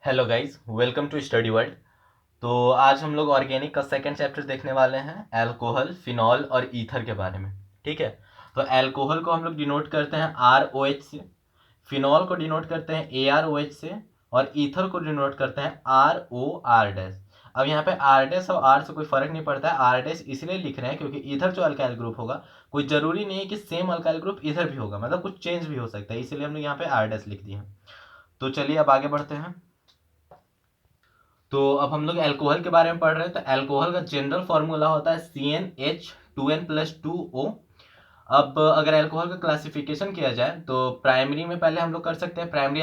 Hello guys, welcome to study world. तो आज हम लोग ऑर्गेनिक का सेकंड चैप्टर देखने वाले हैं, अल्कोहल, फिनॉल और ईथर के बारे में। ठीक है। तो अल्कोहल को हम लोग डिनोट करते हैं ROH से, फिनॉल को डिनोट करते हैं AROH से, और ईथर को डिनोट करते हैं ROR डैश। अब यहाँ पे आर डैश और आर से कोई फर्क नहीं पड़ता है। आर डैश इसलिए लिख रहे हैं क्योंकि इधर जो अल्काइल ग्रुप होगा, कोई जरूरी नहीं है कि सेम अल्काइल ग्रुप इधर भी होगा, मतलब कुछ चेंज भी हो सकता है, इसीलिए हमने यहाँ पे आर डैश लिख दिया है। तो चलिए अब आगे बढ़ते हैं। तो अब हम लोग अल्कोहल के बारे में पढ़ रहे हैं। तो अल्कोहल का जनरल फॉर्मूला होता है CnH2n+2O। अब अगर अल्कोहल का क्लासिफिकेशन किया जाए तो प्राइमरी में पहले हम लोग कर सकते हैं प्राइमरी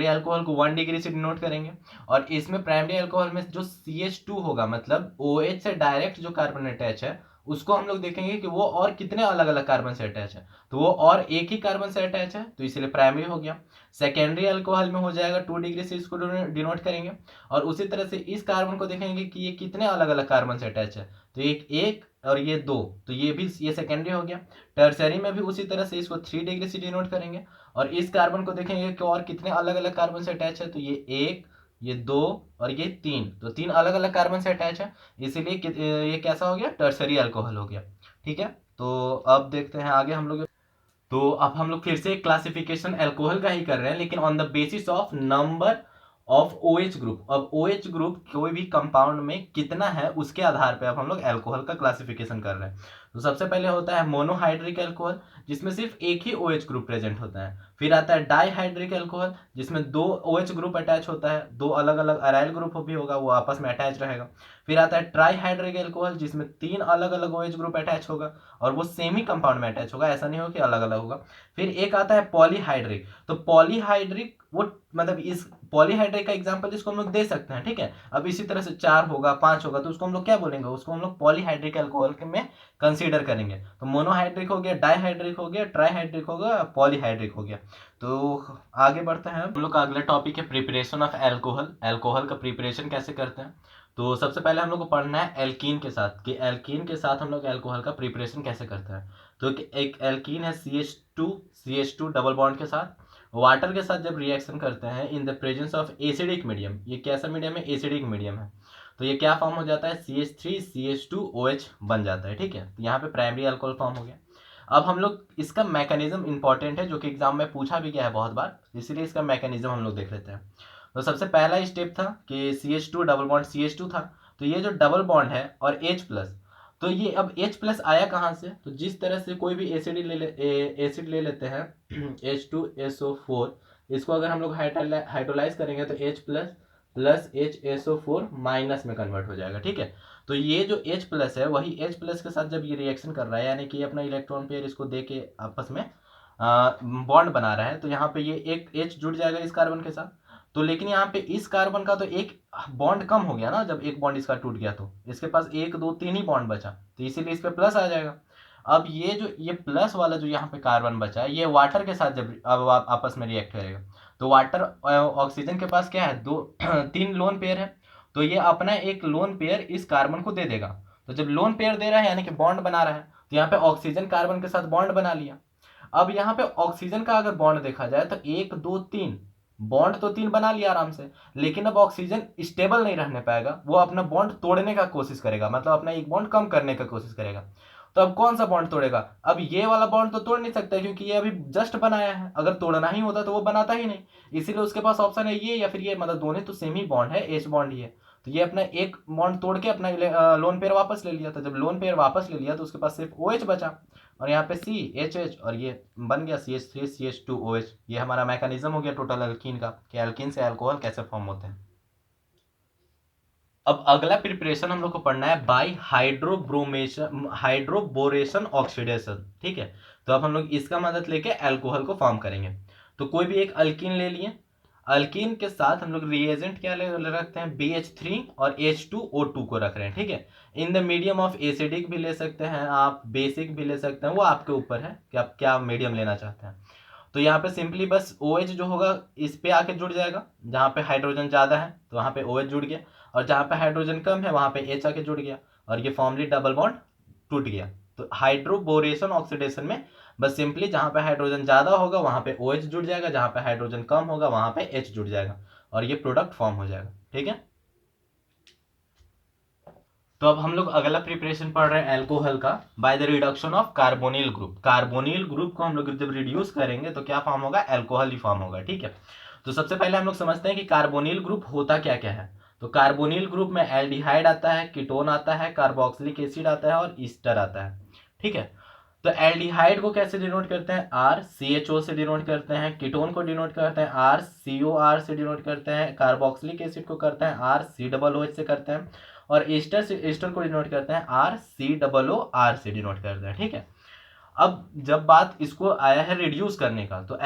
अल्कोहल को 1 डिग्री से डिनोट करेंगे। और इसमें प्राइमरी अल्कोहल में जो CH2 होगा, मतलब OH से डायरेक्ट जो कार्बन अटैच है, उसको हम लोग देखेंगे कि वो और कितने अलग अलग कार्बन से अटैच है। तो वो और एक ही कार्बन से अटैच है, तो इसलिए प्राइमरी हो गया। सेकेंडरी अल्कोहल में हो जाएगा 2 डिग्री से इसको डिनोट करेंगे। और उसी तरह से इस कार्बन को देखेंगे कि ये कितने अलग अलग कार्बन से अटैच है। तो एक एक और ये दो, तो ये सेकेंडरी हो गया। टर्सरी में भी उसी तरह से इसको 3 डिग्री से डिनोट करेंगे। और इस कार्बन को देखेंगे कि और कितने अलग अलग कार्बन से अटैच है। तो ये एक, ये दो और ये तीन, तो तीन अलग अलग कार्बन से अटैच है, इसीलिए ये कैसा हो गया, टर्सरी अल्कोहल हो गया। ठीक है। तो अब देखते हैं आगे हम लोग। तो अब हम लोग फिर से क्लासिफिकेशन अल्कोहल का ही कर रहे हैं, लेकिन on the basis of number of OH group. अब OH ग्रुप कोई भी कंपाउंड में कितना है उसके आधार पे अब हम लोग अल्कोहल का क्लासिफिकेशन कर रहे हैं। तो सबसे पहले होता है मोनोहाइड्रिक अल्कोहल, जिसमें सिर्फ एक ही OH ग्रुप प्रेजेंट होता है। फिर आता है डाईहाइड्रिक अल्कोहल, जिसमें दो OH ग्रुप अटैच होता है, दो अलग अलग अराइल ग्रुप भी होगा, वो आपस में अटैच रहेगा। फिर आता है ट्राईहाइड्रिक अल्कोहल, जिसमें तीन अलग अलग OH ग्रुप अटैच होगा, और वो सेम ही कंपाउंड में अटैच होगा, ऐसा नहीं हो कि अलग अलग होगा। फिर एक आता है पॉलीहाइड्रिक। तो पॉलीहाइड्रिक वो, मतलब इस पॉलीहाइड्रिक का एग्जांपल इसको हम लोग दे सकते हैं। ठीक है। अब इसी तरह से 4 होगा, 5 होगा, तो उसको हम लोग क्या बोलेंगे, उसको हम लोग पॉलीहाइड्रिक अल्कोहल में कंसीडर करेंगे। तो मोनोहाइड्रिक हो गया, डाईहाइड्रिक हो गया, ट्राईहाइड्रिक हो गया, पॉलीहाइड्रिक हो गया। तो आगे बढ़ते हैं। हम लोग का अगला टॉपिक है प्रिपरेशन ऑफ अल्कोहल। अल्कोहल का प्रिपरेशन कैसे करते हैं। तो सबसे पहले हम लोग को पढ़ना है एल्कीन के साथ, कि एल्कीन के साथ हम लोग अल्कोहल का प्रिपरेशन कैसे करते हैं। तो एक एल्कीन है CH2 डबल बॉन्ड के साथ, वाटर के साथ जब रिएक्शन करते हैं in the presence of acidic medium. ये कैसा मीडियम है, एसिडिक मीडियम है। तो ये क्या फॉर्म हो जाता है, CH3CH2OH बन जाता है। ठीक है। तो यहाँ पे प्राइमरी अल्कोहल फॉर्म हो गया। अब हम लोग इसका मैकेनिज्म इंपॉर्टेंट है, जो कि एग्जाम में पूछा भी गया है बहुत बार, इसलिए इसका मैकेनिज्म हम लोग देख लेते हैं। तो सबसे पहला स्टेप था कि CH2 डबल बॉन्ड CH2 था। तो ये जो डबल बॉन्ड है और H+, तो ये अब H+ आया कहाँ से, तो जिस तरह से कोई भी एसिड ले लेते हैं H2SO4, इसको अगर हम लोग हाइड्रोलाइज करेंगे तो H+ HSO4 माइनस में कन्वर्ट हो जाएगा। ठीक है। तो ये जो H+ है, वही H+ के साथ जब ये रिएक्शन कर रहा है, यानी कि अपना इलेक्ट्रॉन पेयर इसको दे के आपस में बॉन्ड बना रहा है, तो यहाँ पे ये एक H जुड़ जाएगा इस कार्बन के साथ। तो लेकिन यहाँ पे इस कार्बन का तो एक बॉन्ड कम हो गया ना, जब एक बॉन्ड इसका टूट गया तो इसके पास एक दो तीन ही बॉन्ड बचा, तो इसीलिए इस पे प्लस आ जाएगा। अब ये प्लस वाला जो यहाँ पे कार्बन बचा है, ये वाटर के साथ जब अब आपस में रिएक्ट करेगा, तो वाटर ऑक्सीजन के पास क्या है, दो तीन लोन पेयर है, तो ये अपना एक लोन पेयर इस कार्बन को दे देगा। तो जब लोन पेयर दे रहा है यानी कि बॉन्ड बना रहा है, तो यहाँ पे ऑक्सीजन कार्बन के साथ बॉन्ड बना लिया। अब यहाँ पे ऑक्सीजन का अगर बॉन्ड देखा जाए तो एक दो तीन, बॉन्ड तो तीन बना लिया आराम से, लेकिन अब ऑक्सीजन स्टेबल नहीं रहने पाएगा, वो अपना बॉन्ड तोड़ने का कोशिश करेगा, मतलब अपना एक बॉन्ड कम करने का कोशिश करेगा। तो अब कौन सा बॉन्ड तोड़ेगा, अब ये वाला बॉन्ड तो तोड़ नहीं सकता, क्योंकि ये अभी जस्ट बनाया है, अगर तोड़ना ही होता तो वो बनाता ही नहीं। इसीलिए उसके पास ऑप्शन है ये या फिर ये, मतलब दोनों तो सेम ही बॉन्ड है, एच बॉन्ड ही है। तो ये अपना एक बॉन्ड तोड़ के अपना लोन पेयर वापस ले लिया, तो जब लोन पेयर वापस ले लिया तो उसके पास सिर्फ OH बचा, और यहाँ पे CH और ये बन गया CH3CH2OH। ये हमारा मैकेनिज्म हो गया टोटल अल्कीन का, कि अल्कीन से अल्कोहल कैसे फॉर्म होते हैं। अब अगला प्रिपरेशन हम लोग को पढ़ना है बाई हाइड्रोबोरेशन ऑक्सीडेशन। ठीक है। तो अब हम लोग इसका मदद लेके अल्कोहल को फॉर्म करेंगे। तो कोई भी एक अल्कीन ले लिए, अल्कीन के साथ हम लोग रिएजेंट क्या ले रखते हैं, BH3 और H2O2 को रख रहे हैं। ठीक है। In the medium of acidic भी ले सकते हैं आप, बेसिक भी ले सकते हैं, वो आपके ऊपर है कि आप क्या मीडियम लेना चाहते हैं। तो यहाँ पे सिंपली बस OH जो होगा इस पे आके जुड़ जाएगा, जहाँ पे हाइड्रोजन ज़्यादा है तो वहाँ पे OH जुड़ गया, और जहाँ पे हाइड्रोजन कम है वहाँ पे H आके जुड़ गया, और ये फॉर्मली डबल बॉन्ड टूट गया। तो हाइड्रोबोरेशन ऑक्सीडेशन में बस सिंपली जहाँ पे हाइड्रोजन ज़्यादा होगा वहाँ पे OH जुड़ जाएगा, जहाँ पे हाइड्रोजन कम होगा वहाँ पे H जुड़ जाएगा और ये प्रोडक्ट फॉर्म हो जाएगा। ठीक है, तो अब हम लोग अगला प्रिपरेशन पढ़ रहे हैं एल्कोहल का by the reduction of carbonyl group. Carbonyl group को हम लोग जब रिड्यूस करेंगे तो क्या फॉर्म होगा, एल्कोहल ही फॉर्म होगा। ठीक है, तो सबसे पहले हम लोग समझते हैं कि कार्बोनिल ग्रुप होता क्या क्या है। तो कार्बोनिल ग्रुप में एल्डिहाइड आता है, कीटोन आता है, कार्बोक्सिलिक एसिड आता है और ईस्टर आता है। ठीक है, तो एल्डिहाइड को कैसे डिनोट करते हैं, आर सी एच ओ से डिनोट करते हैं, कीटोन को डिनोट करते हैं आर सी ओ आर से डिनोट करते हैं, कार्बोक्सिलिक एसिड को करते हैं R C double O H से करते हैं, और ईस्टर को डिनोट करते हैं R C double O R से डिनोट करते हैं। ठीक है, अब जब बात इसको आया है रिड्यूस करने का, तो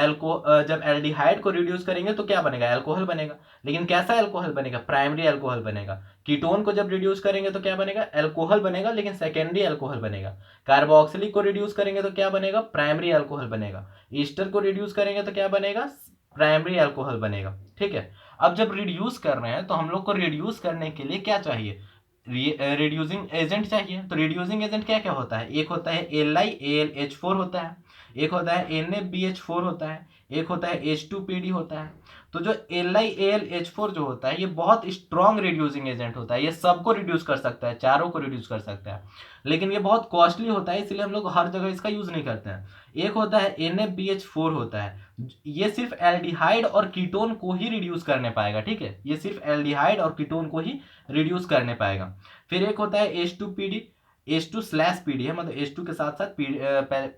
जब एल्डिहाइड को रिड्यूस करेंगे तो क्या बनेगा, एल्कोहल बनेगा। लेकिन कैसा एल्कोहल बनेगा, प्राइमरी एल्कोहल बनेगा। कीटोन को जब रिड्यूस करेंगे तो क्या बनेगा, एल्कोहल बनेगा लेकिन सेकेंडरी एल्कोहल बनेगा। कार्बोक्सिलिक को रिड्यूस करेंगे तो क्या बनेगा, प्राइमरी एल्कोहल बनेगा। ईस्टर को रिड्यूस करेंगे तो क्या बनेगा, प्राइमरी एल्कोहल बनेगा। ठीक है, अब जब रिड्यूस कर रहे हैं तो हम लोग को रिड्यूस करने के लिए क्या चाहिए, रिड्यूसिंग एजेंट चाहिए। तो रिड्यूसिंग एजेंट क्या क्या होता है, एक होता है LiAlH4 होता है, एक होता है NaBH4 होता है, एक होता है H2PD होता है। तो जो LiAlH4 जो होता है ये बहुत स्ट्रॉन्ग रिड्यूसिंग एजेंट होता है, ये सबको रिड्यूस कर सकता है, चारों को रिड्यूस कर सकता है, लेकिन ये बहुत कॉस्टली होता है इसलिए हम लोग हर जगह इसका यूज नहीं करते हैं। एक होता है NaBH4 होता है, ये सिर्फ एल्डिहाइड और कीटोन को ही रिड्यूस करने पाएगा। ठीक है, ये सिर्फ एल्डिहाइड और कीटोन को ही रिड्यूस करने पाएगा। फिर एक होता है H2PD, H2/PD है, मतलब H2 के साथ साथ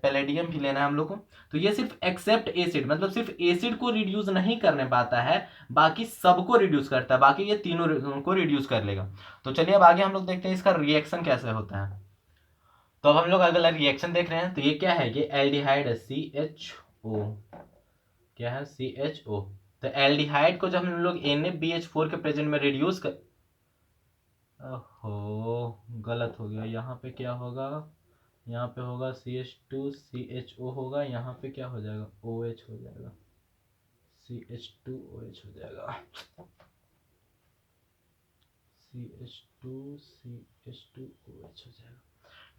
पैलेडियम भी लेना है हम लोग को। तो ये सिर्फ एक्सेप्ट एसिड, मतलब सिर्फ एसिड को रिड्यूस नहीं करने पाता है, बाकी सबको रिड्यूस करता है, बाकी ये तीनों को रिड्यूस कर लेगा। तो चलिए अब आगे हम लोग देखते हैं इसका रिएक्शन कैसे होता है। तो अब हम लोग अगला रिएक्शन देख रहे हैं, तो ये क्या है, ये एल्डिहाइड है CHO, क्या है CHO। तो एल्डिहाइड को जब हम लोग NaBH4 के प्रेजेंट में रिड्यूस कर, ओहो गलत हो गया, यहाँ पे क्या होगा, यहाँ पे होगा CH2CHO होगा, यहाँ पे क्या हो जाएगा, OH हो जाएगा, CH2OH हो जाएगा, CH2CH2OH हो जाएगा।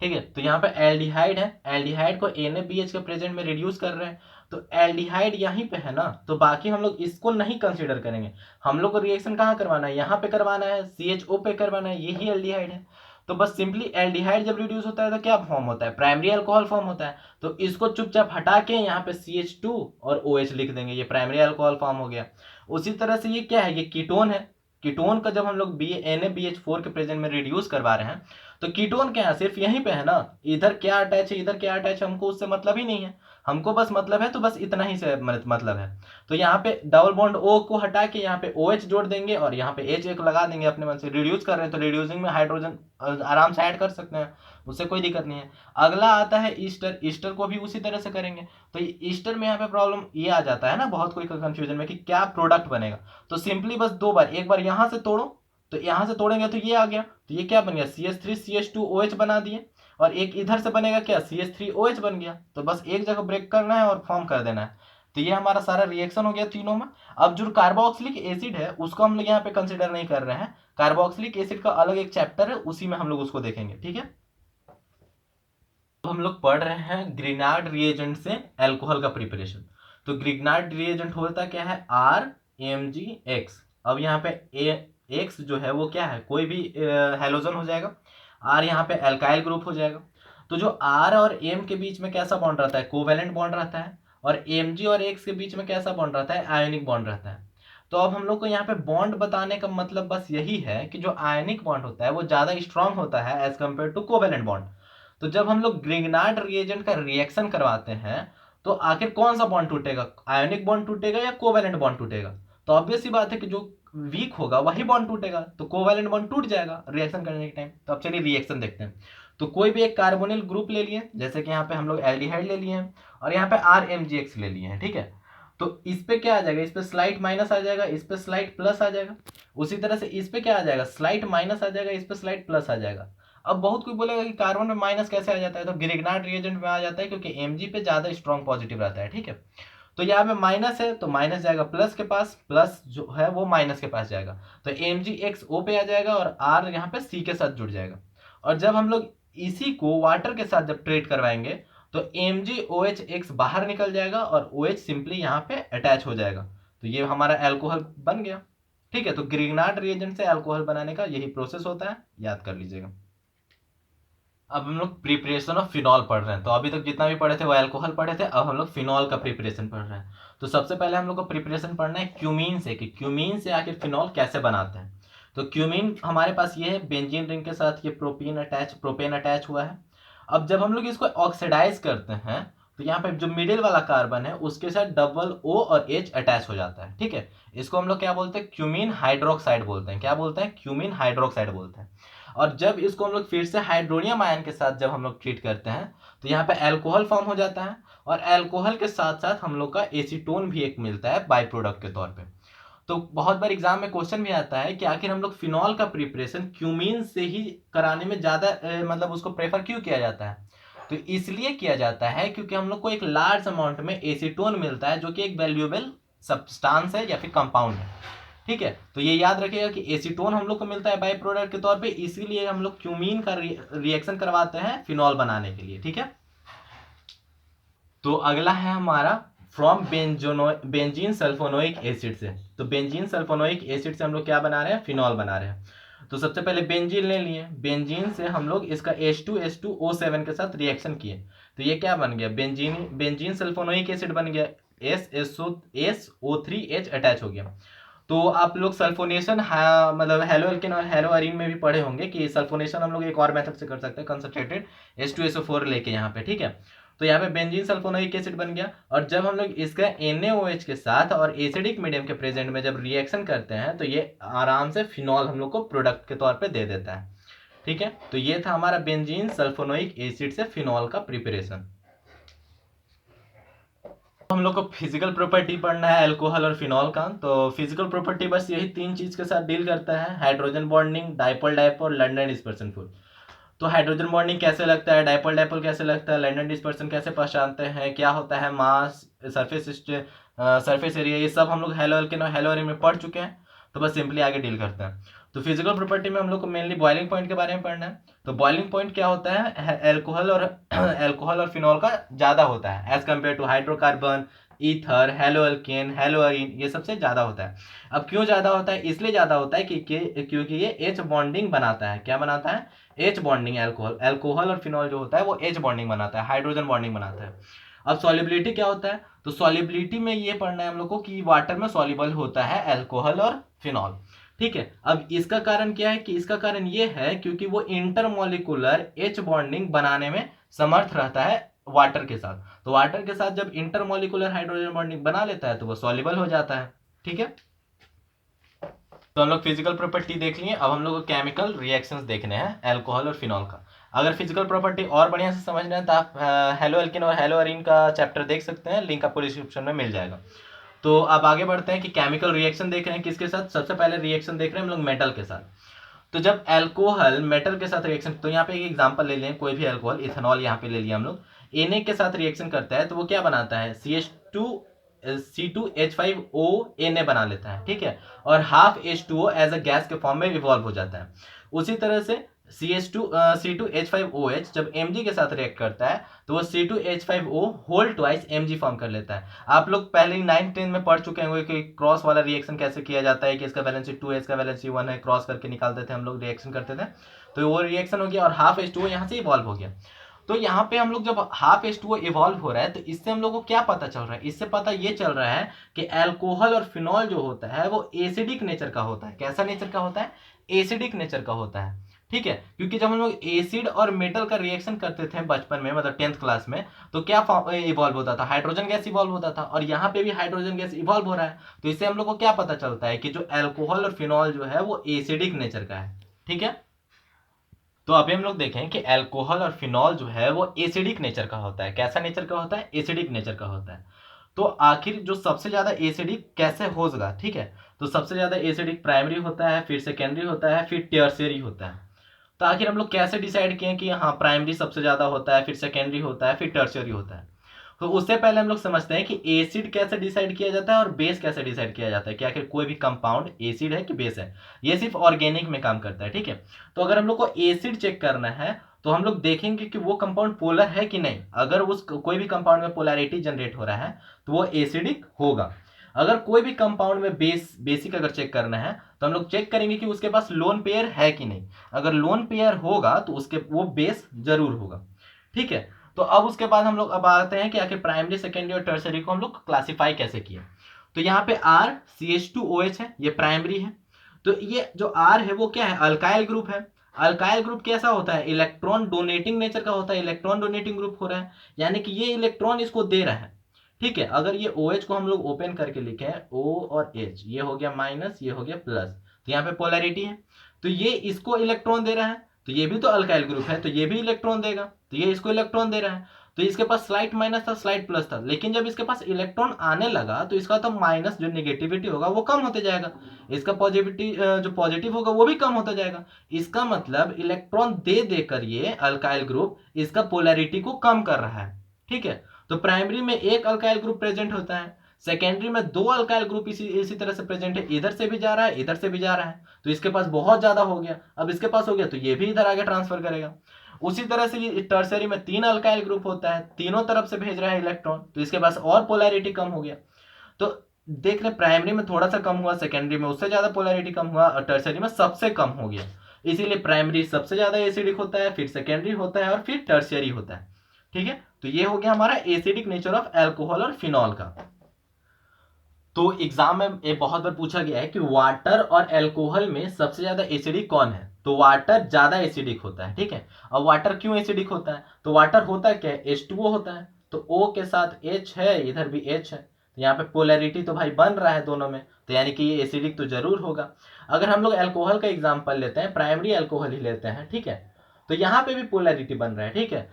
ठीक है, तो यहाँ पे एल्डिहाइड है, एल्डिहाइड को NaBH के प्रेजेंट में रिड्यूस कर रहे हैं, तो एल्डिहाइड यहीं पे है ना, तो बाकी हम लोग इसको नहीं कंसीडर करेंगे। हम लोग को रिएक्शन कहाँ करवाना है, यहाँ पे करवाना है, CHO पे करवाना है, यही एल्डिहाइड है। तो बस सिंपली एल्डिहाइड जब रिड्यूस होता है तो क्या फॉर्म होता है, प्राइमरी अल्कोहल फॉर्म होता है। तो इसको चुपचाप हटा के यहाँ पे CH2 और OH लिख देंगे, ये प्राइमरी अल्कोहल फॉर्म हो गया। उसी तरह से ये क्या है, ये कीटोन है। कीटोन का जब हम लोग NaBH4 के प्रेजेंट में रिड्यूस करवा रहे हैं तो कीटोन क्या है, सिर्फ यहीं पे है ना, इधर क्या अटैच है इधर क्या अटैच है हमको उससे मतलब ही नहीं है, हमको बस मतलब है तो बस इतना ही से मतलब है। तो यहाँ पे डबल बॉन्ड O को हटा के यहाँ पे OH जोड़ देंगे और यहाँ पे H एक लगा देंगे, अपने मन से रिड्यूस कर रहे हैं तो रिड्यूसिंग में हाइड्रोजन आराम से ऐड कर सकते हैं, उससे कोई दिक्कत नहीं है। अगला आता है ईस्टर, ईस्टर को भी उसी तरह से करेंगे। तो ईस्टर में यहाँ पे प्रॉब्लम ये आ जाता है ना बहुत कोई कंफ्यूजन में कि क्या प्रोडक्ट बनेगा। तो सिंपली बस दो बार, एक बार यहाँ से तोड़ो, तो यहाँ से तोड़ेंगे तो ये आ गया, तो ये क्या बन गया, CH3CH2OH बना दिए, और एक इधर से बनेगा क्या, CH3OH बन गया। तो बस एक जगह ब्रेक करना है और फॉर्म कर देना है। तो ये हमारा सारा रिएक्शन हो गया तीनों में। अब जो कार्बोक्सिलिक एसिड है उसको हम लोग यहाँ पे कंसिडर नहीं कर रहे हैं, कार्बोक्सिलिक एसिड का अलग एक चैप्टर है, उसी में हम लोग उसको देखेंगे। ठीक है, तो हम लोग पढ़ रहे हैं ग्रिनार्ड रिएजेंट से अल्कोहल का प्रिपरेशन। तो ग्रिग्नार्ड रिएजेंट होता क्या है, RMgX। अब यहाँ पे X जो है वो क्या है, कोई भी हेलोजन हो जाएगा, R यहाँ पे अल्काइल ग्रुप हो जाएगा। तो जो R और M के बीच में कैसा बॉन्ड रहता है, कोवेलेंट बॉन्ड रहता है, और Mg और X के बीच में कैसा बॉन्ड रहता है, आयोनिक बॉन्ड रहता है। तो अब हम लोग को यहाँ पे बॉन्ड बताने का मतलब बस यही है कि जो आयनिक बॉन्ड होता है वो ज्यादा स्ट्रांग होता है as compared to covalent bond. तो जब हम लोग ग्रिग्नार्ड रिएजेंट का रिएक्शन करवाते हैं तो आखिर कौन सा बॉन्ड टूटेगा, आयोनिक बॉन्ड टूटेगा या कोवेलेंट बॉन्ड टूटेगा। तो ऑब्वियस सी बात है कि जो वीक होगा वही बॉन्ड टूटेगा, तो कोवेलेंट बॉन्ड टूट जाएगा रिएक्शन करने के टाइम। तो अब चलिए रिएक्शन देखते हैं। तो कोई भी एक कार्बोनिल ग्रुप ले लिए, जैसे कि यहाँ पे हम लोग एल्डिहाइड ले लिए हैं और यहाँ पे RMgX ले लिए हैं। ठीक है, तो इस पे क्या आ जाएगा, इस पे स्लाइट माइनस आ जाएगा, इस पे स्लाइट प्लस आ जाएगा। उसी तरह से इस पे क्या आ जाएगा, स्लाइट माइनस आ जाएगा, इस पे स्लाइट प्लस आ जाएगा। अब बहुत कोई बोलेगा कि कार्बन में माइनस कैसे आ जाता है, तो ग्रिग्नार्ड रिएजेंट में आ जाता है क्योंकि Mg पे ज्यादा स्ट्रॉन्ग पॉजिटिव रहता है। ठीक है, तो यहाँ पे माइनस है तो माइनस जाएगा प्लस के पास, प्लस जो है वो माइनस के पास जाएगा, तो Mgx O पे आ जाएगा और R यहाँ पे C के साथ जुड़ जाएगा। और जब हम लोग इसी को वाटर के साथ जब ट्रीट करवाएंगे तो MgOH बाहर निकल जाएगा और OH सिंपली यहाँ पे अटैच हो जाएगा, तो ये हमारा अल्कोहल बन गया। ठीक है, तो ग्रिग्नार्ड रिएजेंट से अल्कोहल बनाने का यही प्रोसेस होता है, याद कर लीजिएगा। अब हम लोग प्रिपरेशन ऑफ फिनॉल पढ़ रहे हैं, तो अभी तक जितना भी पढ़े थे वो अल्कोहल पढ़े थे, अब हम लोग फिनॉल का प्रिपरेशन पढ़ रहे हैं। तो सबसे पहले हम लोग को प्रिपरेशन पढ़ना है क्यूमीन से, कि क्यूमीन से आखिर फिनॉल कैसे बनाते हैं। तो क्यूमीन हमारे पास ये है, बेंजीन रिंग के साथ ये प्रोपेन अटैच हुआ है। अब जब हम लोग इसको ऑक्सीडाइज करते हैं तो यहाँ पे जो मिडिल वाला कार्बन है उसके साथ डबल O और H अटैच हो जाता है। ठीक है, इसको हम लोग क्या बोलते हैं, क्यूमीन हाइड्रोक्साइड बोलते हैं। क्या बोलते हैं, क्यूमीन हाइड्रोक्साइड बोलते हैं। और जब इसको हम लोग फिर से हाइड्रोनियम आयन के साथ जब हम लोग ट्रीट करते हैं तो यहाँ पे अल्कोहल फॉर्म हो जाता है, और अल्कोहल के साथ साथ हम लोग का एसीटोन भी एक मिलता है बाई प्रोडक्ट के तौर पे। तो बहुत बार एग्जाम में क्वेश्चन भी आता है कि आखिर हम लोग फिनॉल का प्रिपरेशन क्यूमीन से ही कराने में ज़्यादा मतलब उसको प्रेफर क्यों किया जाता है। तो इसलिए किया जाता है क्योंकि हम लोग को एक लार्ज अमाउंट में एसीटोन मिलता है, जो कि एक वैल्यूएबल सब्सटेंस है या फिर कंपाउंड है। ठीक है, तो ये याद रखिएगा कि एसीटोन हम लोग को मिलता है बाई प्रोडक्ट के तौर पे, इसीलिए हम लोग क्यूमीन का रिएक्शन करवाते हैं फिनॉल बनाने के लिए। ठीक है, तो अगला है हमारा फ्रॉम बेंजीन सल्फोनोइक एसिड से। तो बेंजीन सल्फोनोइक एसिड से हम लोग क्या बना रहे हैं, फिनॉल बना रहे हैं। तो सबसे पहले बेंजीन ले लिए, बेंजीन से हम लोग इसका H2SO7 के साथ रिएक्शन किए, तो ये क्या बन गया, बेंजीन सल्फोनोइक एसिड बन गया, SO3H अटैच हो गया। तो आप लोग सल्फोनेशन मतलब हेलो एल्केन और हेलो अरीन में भी पढ़े होंगे कि सल्फोनेशन हम लोग एक और मेथड से कर सकते हैं, कंसंट्रेटेड H2SO4 लेके यहाँ पे। ठीक है, तो यहाँ पे बेंजीन सल्फोनोइक एसिड बन गया, और जब हम लोग इसका NaOH के साथ और एसिडिक मीडियम के प्रेजेंट में जब रिएक्शन करते हैं तो ये आराम से फिनॉल हम लोग को प्रोडक्ट के तौर पे दे देता है। ठीक है, तो ये था हमारा बेंजीन सल्फोनोइक एसिड से फिनॉल का प्रिपरेशन। हम लोग को फिजिकल प्रॉपर्टी पढ़ना है अल्कोहल और फिनॉल का। तो फिजिकल प्रॉपर्टी बस यही तीन चीज के साथ डील करता है, hydrogen bonding, dipole dipole, London dispersion full. तो हाइड्रोजन बॉन्डिंग कैसे लगता है, डाइपोल डाइपोल कैसे लगता है, लंडन डिस्पर्सन कैसे पहचानते हैं, क्या होता है मास, सरफेस एरिया, ये सब हम लोग हेलो एल्केन और हेलो अरीन में पढ़ चुके हैं। तो बस सिंपली आगे डील करते हैं। तो फिजिकल प्रॉपर्टी में हम लोग को मेनली बॉइलिंग पॉइंट के बारे में पढ़ना है। तो बॉइलिंग पॉइंट क्या होता है, अल्कोहल और अल्कोहल और फिनॉल का ज़्यादा होता है as compared to hydrocarbon, ether, halo alkane, halo arene, ये सबसे ज़्यादा होता है। अब क्यों ज़्यादा होता है, इसलिए ज़्यादा होता है क्योंकि ये H बॉन्डिंग बनाता है। क्या बनाता है, H बॉन्डिंग। अल्कोहल और फिनॉल जो होता है वो H बॉन्डिंग बनाता है, हाइड्रोजन बॉन्डिंग बनाता है। अब सॉल्युबिलिटी क्या होता है, तो सॉल्युबिलिटी में ये पढ़ना है हम लोग को कि वाटर में सॉल्युबल होता है अल्कोहल और फिनॉल। ठीक है, अब इसका कारण क्या है, कि इसका कारण ये है क्योंकि वो इंटरमोलिकुलर H बॉन्डिंग बनाने में समर्थ रहता है वाटर के साथ। तो वाटर के साथ जब इंटरमोलिकुलर हाइड्रोजन बॉन्डिंग बना लेता है तो वो सॉल्युबल हो जाता है। ठीक है, तो हम लोग फिजिकल प्रॉपर्टी देख लिए, अब हम लोग को केमिकल रिएक्शंस देखने हैं अल्कोहल और फिनॉल का। अगर फिजिकल प्रॉपर्टी और बढ़िया से समझना है तो आप हेलो एल्केन और हेलो अरीन का चैप्टर देख सकते हैं, लिंक आपको डिस्क्रिप्शन में मिल जाएगा। तो अब आगे बढ़ते हैं कि केमिकल रिएक्शन देख रहे हैं किसके साथ। सबसे पहले रिएक्शन देख रहे हैं हम लोग मेटल के साथ। तो जब अल्कोहल मेटल के साथ रिएक्शन, तो यहाँ पे एक एग्जांपल ले लें, कोई भी अल्कोहल, इथेनॉल यहाँ पे ले लिया हम लोग, Na के साथ रिएक्शन करता है तो वो क्या बनाता है, C2H5O Na बना लेता है। ठीक है, और half H2O as a gas के फॉर्म में इवॉल्व हो जाता है। उसी तरह से C2H5OH जब Mg के साथ रिएक्ट करता है तो वो C2H5O whole twice Mg form कर लेता है। आप लोग पहले ही 9th-10 में पढ़ चुके होंगे कि क्रॉस वाला रिएक्शन कैसे किया जाता है, कि इसका वैलेंसी 2 है, इसका वैलेंसी 1 है, क्रॉस करके निकालते थे हम लोग, रिएक्शन करते थे। तो वो रिएक्शन हो गया और हाफ H2O यहाँ से इवॉल्व हो गया। तो यहाँ पे हम लोग जब हाफ H2O इवॉल्व हो रहा है तो इससे हम लोग को क्या पता चल रहा है, इससे पता ये चल रहा है कि अल्कोहल और फिनॉल जो होता है वो एसिडिक नेचर का होता है। कैसा नेचर का होता है, एसिडिक नेचर का होता है। ठीक है, क्योंकि जब हम लोग एसिड और मेटल का रिएक्शन करते थे बचपन में, मतलब 10th क्लास में, तो क्या इवॉल्व होता था, हाइड्रोजन गैस इवॉल्व होता था, और यहाँ पे भी हाइड्रोजन गैस इवॉल्व हो रहा है। तो इससे हम लोग को क्या पता चलता है कि जो अल्कोहल और फिनॉल जो है वो एसिडिक नेचर का है। ठीक है, तो अभी हम लोग देखें कि अल्कोहल और फिनॉल जो है वो एसिडिक नेचर का होता है। कैसा नेचर का होता है, एसिडिक नेचर का होता है। तो आखिर जो सबसे ज्यादा एसिडिक कैसे होगा, ठीक है, तो सबसे ज्यादा एसिडिक प्राइमरी होता है, फिर सेकेंडरी होता है, फिर टर्शियरी होता है। तो आखिर हम लोग कैसे डिसाइड किए कि हाँ प्राइमरी सबसे ज्यादा होता है, फिर सेकेंडरी होता है, फिर टर्शियरी होता है। तो उससे पहले हम लोग समझते हैं कि एसिड कैसे डिसाइड किया जाता है और बेस कैसे डिसाइड किया जाता है, कि आखिर कोई भी कंपाउंड एसिड है कि बेस है। ये सिर्फ ऑर्गेनिक में काम करता है। ठीक है, तो अगर हम लोग को एसिड चेक करना है तो हम लोग देखेंगे कि वो कंपाउंड पोलर है कि नहीं। अगर उस कोई भी कंपाउंड में पोलैरिटी जनरेट हो रहा है तो वो एसिडिक होगा। अगर कोई भी कंपाउंड में बेसिक अगर चेक करना है तो हम लोग चेक करेंगे कि उसके पास लोन पेयर है कि नहीं। अगर लोन पेयर होगा तो उसके वो बेस जरूर होगा। ठीक है, तो अब उसके बाद हम लोग अब आते हैं कि आखिर प्राइमरी, सेकेंडरी और टर्सरी को हम लोग क्लासिफाई कैसे किए। तो यहाँ पे RCH2OH है, ये प्राइमरी है। तो ये जो R है वो क्या है, अल्काइल ग्रुप है। अल्काइल ग्रुप कैसा होता है, इलेक्ट्रॉन डोनेटिंग नेचर का होता है, इलेक्ट्रॉन डोनेटिंग ग्रुप हो रहा है, यानी कि ये इलेक्ट्रॉन इसको दे रहा है। ठीक है, अगर ये OH को हम लोग ओपन करके लिखे हैं O और H, ये हो गया माइनस, ये हो गया प्लस, तो यहाँ पे पोलैरिटी है। तो ये इसको इलेक्ट्रॉन दे रहा है, तो ये भी तो अल्काइल ग्रुप है, तो ये भी इलेक्ट्रॉन देगा, तो ये इसको इलेक्ट्रॉन दे रहा है। तो इसके पास स्लाइट माइनस था, स्लाइट प्लस था, लेकिन जब इसके पास इलेक्ट्रॉन आने लगा तो इसका तो माइनस जो नेगेटिविटी होगा वो कम होते जाएगा, इसका पॉजिटिविटी जो पॉजिटिव होगा वो भी कम होता जाएगा। इसका मतलब इलेक्ट्रॉन दे देकर ये अल्काइल ग्रुप इसका पोलैरिटी को कम कर रहा है। ठीक है, तो प्राइमरी में एक अल्काइल ग्रुप प्रेजेंट होता है, सेकेंडरी में दो अल्काइल ग्रुप इसी तरह से प्रेजेंट है, इधर से भी जा रहा है, इधर से भी जा रहा है, तो इसके पास बहुत ज्यादा हो गया। अब इसके पास हो गया तो ये भी इधर आगे ट्रांसफर करेगा। उसी तरह से टर्सरी में तीन अल्काइल ग्रुप होता है, तीनों तरफ से भेज रहा है इलेक्ट्रॉन, तो इसके पास और पोलैरिटी कम हो गया। तो देख रहे, प्राइमरी में थोड़ा सा कम हुआ, सेकेंडरी में उससे ज्यादा पोलैरिटी कम हुआ, और टर्सरी में सबसे कम हो गया। इसीलिए प्राइमरी सबसे ज्यादा एसिडिक होता है, फिर सेकेंडरी होता है, और फिर टर्सरी होता है। ठीक है, तो ये हो गया हमारा एसिडिक नेचर ऑफ अल्कोहल और फिनॉल का। तो एग्जाम में ये बहुत बार पूछा गया है कि वाटर और अल्कोहल में सबसे ज्यादा एसिडिक कौन है, तो वाटर ज्यादा एसिडिक होता है। ठीक है, अब वाटर क्यों एसिडिक होता है, तो वाटर होता क्या है, H2O होता है, तो O के साथ H है, इधर भी H है, तो यहाँ पे पोलैरिटी तो भाई बन रहा है दोनों में, तो यानी कि ये एसिडिक तो जरूर होगा। अगर हम लोग अल्कोहल का एग्जाम्पल लेते हैं, प्राइमरी अल्कोहल ही लेते हैं, ठीक है, तो यहाँ पे भी पोलैरिटी बन रहा है। ठीक है,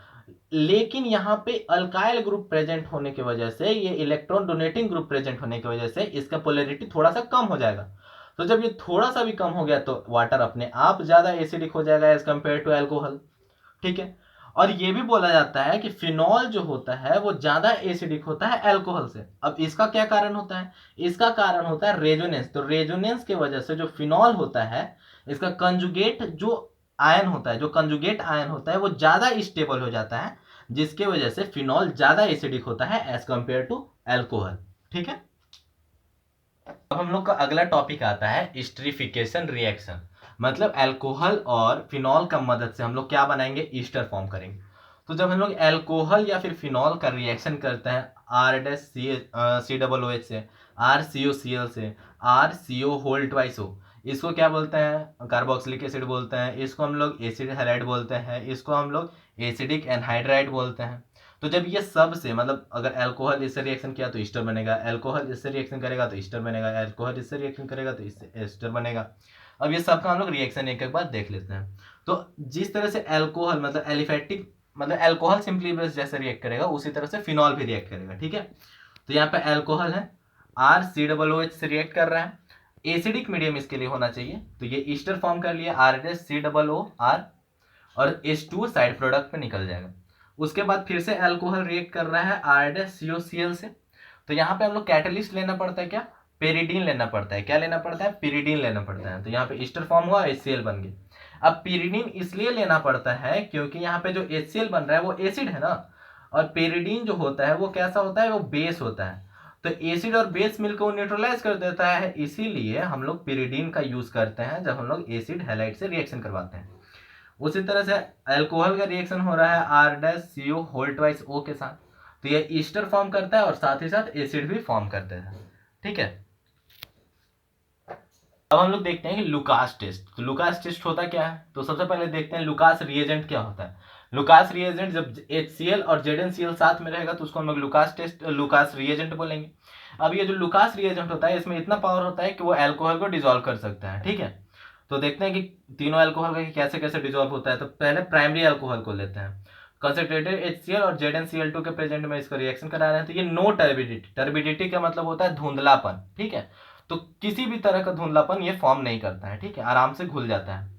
लेकिन यहाँ पे अल्काइल ग्रुप प्रेजेंट होने की वजह से, ये इलेक्ट्रॉन डोनेटिंग ग्रुप प्रेजेंट होने की वजह से इसका पोलैरिटी थोड़ा सा कम हो जाएगा। तो जब ये थोड़ा सा भी कम हो गया तो वाटर अपने आप ज्यादा एसिडिक हो जाएगा एज कंपेयर टू अल्कोहल। ठीक है, और ये भी बोला जाता है कि फिनॉल जो होता है वो ज्यादा एसिडिक होता है अल्कोहल से। अब इसका क्या कारण होता है, इसका कारण होता है रेजोनेंस। तो रेजोनेंस की वजह से जो फिनॉल होता है, इसका कंजुगेट जो आयन होता है, जो कंजुगेट आयन होता है वो ज्यादा स्टेबल हो जाता है, जिसके वजह से फिनॉल ज्यादा एसिडिक होता है एज कंपेयर टू अल्कोहल। ठीक है, अब हम लोग का अगला टॉपिक आता है एस्टरिफिकेशन रिएक्शन। मतलब अल्कोहल और फिनॉल का मदद से हम लोग क्या बनाएंगे, ईस्टर फॉर्म करेंगे। तो जब हम लोग अल्कोहल या फिर फिनॉल का रिएक्शन करते हैं R-COOH से, RCOCl से, RCO होल ट्वाइस O, इसको क्या बोलते हैं, कार्बोक्सिलिक एसिड बोलते हैं, इसको हम लोग एसिड हैलाइड बोलते हैं, इसको हम लोग एसिडिक एनहाइड्राइड बोलते हैं। तो जब ये सब से, मतलब अगर अल्कोहल इससे रिएक्शन किया तो ईस्टर बनेगा, अल्कोहल इससे रिएक्शन करेगा तो ईस्टर बनेगा, अल्कोहल इससे रिएक्शन करेगा तो इससे एस्टर बनेगा। अब ये सब का हम लोग रिएक्शन एक एक बार देख लेते हैं। तो जिस तरह से अल्कोहल मतलब एलिफेटिक, मतलब अल्कोहल सिंपली बेस जैसे रिएक्ट करेगा, उसी तरह से फिनॉल भी रिएक्ट करेगा। ठीक है, तो यहाँ पे अल्कोहल है, RCOOH से रिएक्ट कर रहा है, एसिडिक मीडियम इसके लिए होना चाहिए, तो ये ईस्टर फॉर्म कर लिया R-COOR, और H2 साइड प्रोडक्ट पे निकल जाएगा। उसके बाद फिर से अल्कोहल रिएक्ट कर रहा है R-COCl से, तो यहाँ पे हम लोग कैटलिस्ट लेना पड़ता है, क्या, पेरिडीन लेना पड़ता है। क्या लेना पड़ता है, पेरिडीन लेना पड़ता है। तो यहाँ पे ईस्टर फॉर्म हुआ, HCl बन गया। अब पेरिडीन इसलिए लेना पड़ता है क्योंकि यहाँ पे जो HCl बन रहा है वो एसिड है ना, और पेरिडीन जो होता है वो कैसा होता है, वो बेस होता है। तो एसिड और बेस मिलकर वो न्यूट्रलाइज कर देता है, इसीलिए हम लोग पेरिडीन का यूज करते हैं जब हम लोग एसिड हैलाइड से रिएक्शन करवाते हैं। उसी तरह से अल्कोहल का रिएक्शन हो रहा है R-CO होल ट्वाइस O के साथ, तो ये ईस्टर फॉर्म करता है और साथ ही साथ एसिड भी फॉर्म करते हैं। ठीक है, अब हम लोग देखते हैं कि लुकास टेस्ट। तो लुकास टेस्ट होता क्या है, तो सबसे पहले देखते हैं लुकास रिएजेंट क्या होता है। लुकास रिएजेंट जब HCl और ZnCl साथ में रहेगा तो उसको हम लोग लुकास रिएजेंट बोलेंगे। अब ये जो लुकास रिएजेंट होता है इसमें इतना पावर होता है कि वो अल्कोहल को डिसॉल्व कर सकता है। ठीक है, तो देखते हैं कि तीनों अल्कोहल का कैसे कैसे डिसॉल्व होता है। तो पहले प्राइमरी अल्कोहल को लेते हैं, कंसंट्रेटेड HCl और ZnCl2 के प्रेजेंट में इसका रिएक्शन करा रहे हैं, तो ये नो टर्बिडिटी। टर्बिडिटी का मतलब होता है धुंधलापन। ठीक है, तो किसी भी तरह का धुंधलापन ये फॉर्म नहीं करता है। ठीक है, आराम से घुल जाता है।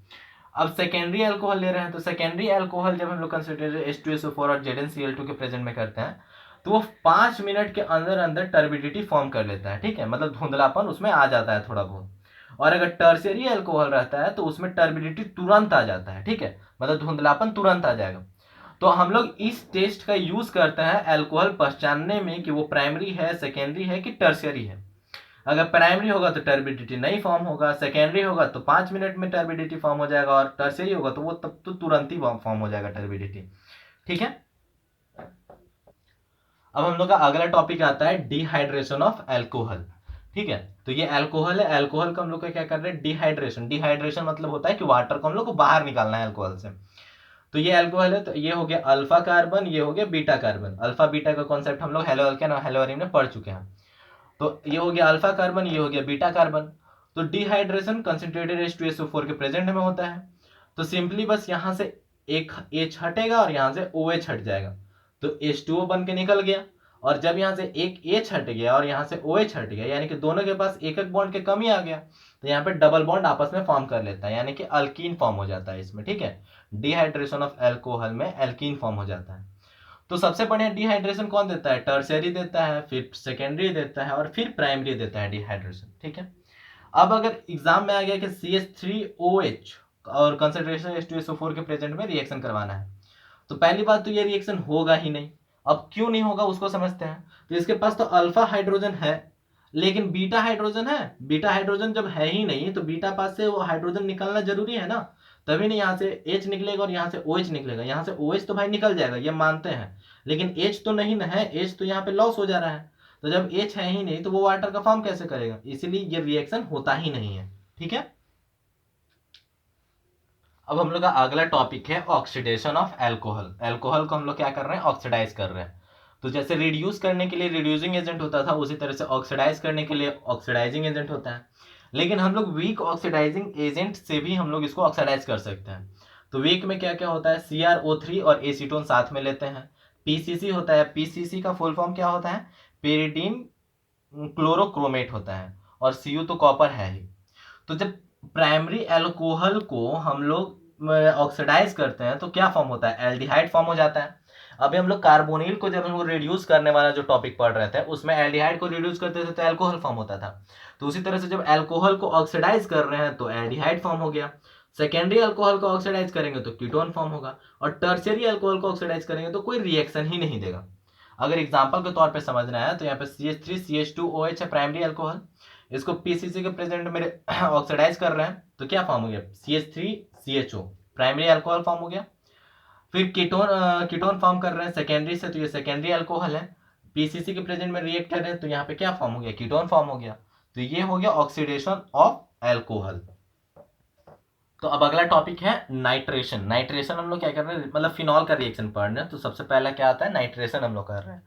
अब सेकेंडरी अल्कोहल ले रहे हैं, तो सेकेंडरी अल्कोहल जब हम लोग कंसंट्रेटेड H2SO4 और ZnCl2 के प्रेजेंट में करते हैं तो वो 5 मिनट के अंदर अंदर टर्बिडिटी फॉर्म कर लेता है। ठीक है, मतलब धुंधलापन उसमें आ जाता है थोड़ा बहुत। और अगर टर्शियरी अल्कोहल रहता है तो उसमें टर्बिडिटी तुरंत आ जाता है, ठीक है, मतलब धुंधलापन तुरंत आ जाएगा। तो हम लोग इस टेस्ट का यूज करते हैं अल्कोहल पहचानने में कि वो प्राइमरी है, सेकेंडरी है कि टर्शियरी है। अगर प्राइमरी होगा तो टर्बिडिटी नहीं फॉर्म होगा, सेकेंडरी होगा तो 5 मिनट में टर्बिडिटी फॉर्म हो जाएगा, और टर्शियरी होगा तो वो तब तो तुरंत ही फॉर्म हो जाएगा टर्बिडिटी, ठीक है। अब हम लोग का अगला टॉपिक आता है डिहाइड्रेशन ऑफ अल्कोहल, ठीक है। तो ये अल्कोहल है, अल्कोहल को हम लोग क्या कर रहे हैं, डिहाइड्रेशन। डिहाइड्रेशन मतलब होता है कि वाटर को हम लोग को बाहर निकालना है अल्कोहल से। तो ये अल्कोहल है, तो ये हो गया अल्फा कार्बन, ये हो गया बीटा कार्बन। अल्फा बीटा का कॉन्सेप्ट हम लोग हेलो अल्केन और हेलो अरीन में पढ़ चुके हैं। तो ये हो गया अल्फा कार्बन, ये हो गया बीटा कार्बन। तो डिहाइड्रेशन कंसंट्रेटेड H2SO4 के प्रेजेंट में होता है। तो सिंपली बस यहां से एक H हटेगा और यहां से OH हट जाएगा, तो H2O बन के निकल गया। और जब यहां से एक H हट गया और यहां से OH हट गया, यानी कि दोनों के पास एक एक बॉन्ड के कमी आ गया, तो यहाँ पे डबल बॉन्ड आपस में फॉर्म कर लेता है, यानी कि अल्कीन फॉर्म हो जाता है इसमें, ठीक है। डिहाइड्रेशन ऑफ अल्कोहल में अल्कीन फॉर्म हो जाता है। तो सबसे बढ़िया डिहाइड्रेशन कौन देता है, टर्शियरी देता है, फिर सेकेंडरी देता है, और फिर प्राइमरी देता है डिहाइड्रेशन, ठीक है। अब अगर एग्जाम में आ गया कि CH3OH और कंसंट्रेशन H2SO4 के प्रेजेंट में रिएक्शन करवाना है, तो पहली बात तो ये रिएक्शन होगा ही नहीं। अब क्यों नहीं होगा उसको समझते हैं। तो इसके पास तो अल्फा हाइड्रोजन है, लेकिन बीटा हाइड्रोजन है। बीटा हाइड्रोजन जब है ही नहीं तो बीटा पास से वो हाइड्रोजन निकालना जरूरी है ना, तभी नहीं यहाँ से H निकलेगा और यहाँ से OH निकलेगा। यहाँ से OH तो भाई निकल जाएगा, ये मानते हैं, लेकिन H तो नहीं ना है, H तो यहाँ पे लॉस हो जा रहा है। तो जब H है ही नहीं तो वो वाटर का फॉर्म कैसे करेगा, इसीलिए ये रिएक्शन होता ही नहीं है, ठीक है। अब हम लोग का अगला टॉपिक है ऑक्सीडेशन ऑफ अल्कोहल। अल्कोहल को हम लोग क्या कर रहे हैं, ऑक्सीडाइज कर रहे हैं। तो जैसे रिड्यूस करने के लिए रिड्यूसिंग एजेंट होता था, उसी तरह से ऑक्सीडाइज करने के लिए ऑक्सीडाइजिंग एजेंट होता है। लेकिन हम लोग वीक ऑक्सीडाइजिंग एजेंट से भी हम लोग इसको ऑक्सीडाइज कर सकते हैं। तो वीक में क्या क्या होता है, CrO3 और एसीटोन साथ में लेते हैं। पीसीसी होता है, पीसीसी का फुल फॉर्म क्या होता है, पेरिडीन क्लोरोक्रोमेट होता है, और Cu तो कॉपर है ही। तो जब प्राइमरी अल्कोहल को हम लोग ऑक्सीडाइज करते हैं तो क्या फॉर्म होता है, एल्डिहाइड फॉर्म हो जाता है। अभी हम लोग कार्बोनिल को जब हम लोग रिड्यूस करने वाला जो टॉपिक पढ़ रहे थे, उसमें एल्डिहाइड को रिड्यूस करते थे तो अल्कोहल फॉर्म होता था। तो उसी तरह से जब अल्कोहल को ऑक्सीडाइज कर रहे हैं तो एल्डिहाइड फॉर्म हो गया। सेकेंडरी अल्कोहल को ऑक्सीडाइज करेंगे तो कीटोन फॉर्म होगा, और टर्शियरी अल्कोहल को ऑक्सीडाइज करेंगे तो कोई रिएक्शन ही नहीं देगा। अगर एग्जाम्पल के तौर पे समझना है तो यहाँ पे CH3CH2OH है प्राइमरी अल्कोहल, इसको पीसीसी के प्रेजेंट में ऑक्सीडाइज कर रहे हैं तो क्या फॉर्म हो गया, CH3CHO प्राइमरी अल्कोहल फॉर्म हो गया। फिर कीटोन फॉर्म कर रहे हैं सेकेंडरी से, तो ये सेकेंडरी अल्कोहल है। पीसीसी के प्रेजेंट में रिएक्ट कर रहे हैं तो यहाँ पे क्या फॉर्म हो गया, कीटोन फॉर्म हो गया। तो ये हो गया ऑक्सीडेशन ऑफ अल्कोहल। तो अब अगला टॉपिक है नाइट्रेशन। नाइट्रेशन हम लोग क्या कर रहे हैं, मतलब फिनॉल का रिएक्शन पढ़ रहे हैं। तो सबसे पहला क्या आता है, नाइट्रेशन हम लोग कर रहे हैं।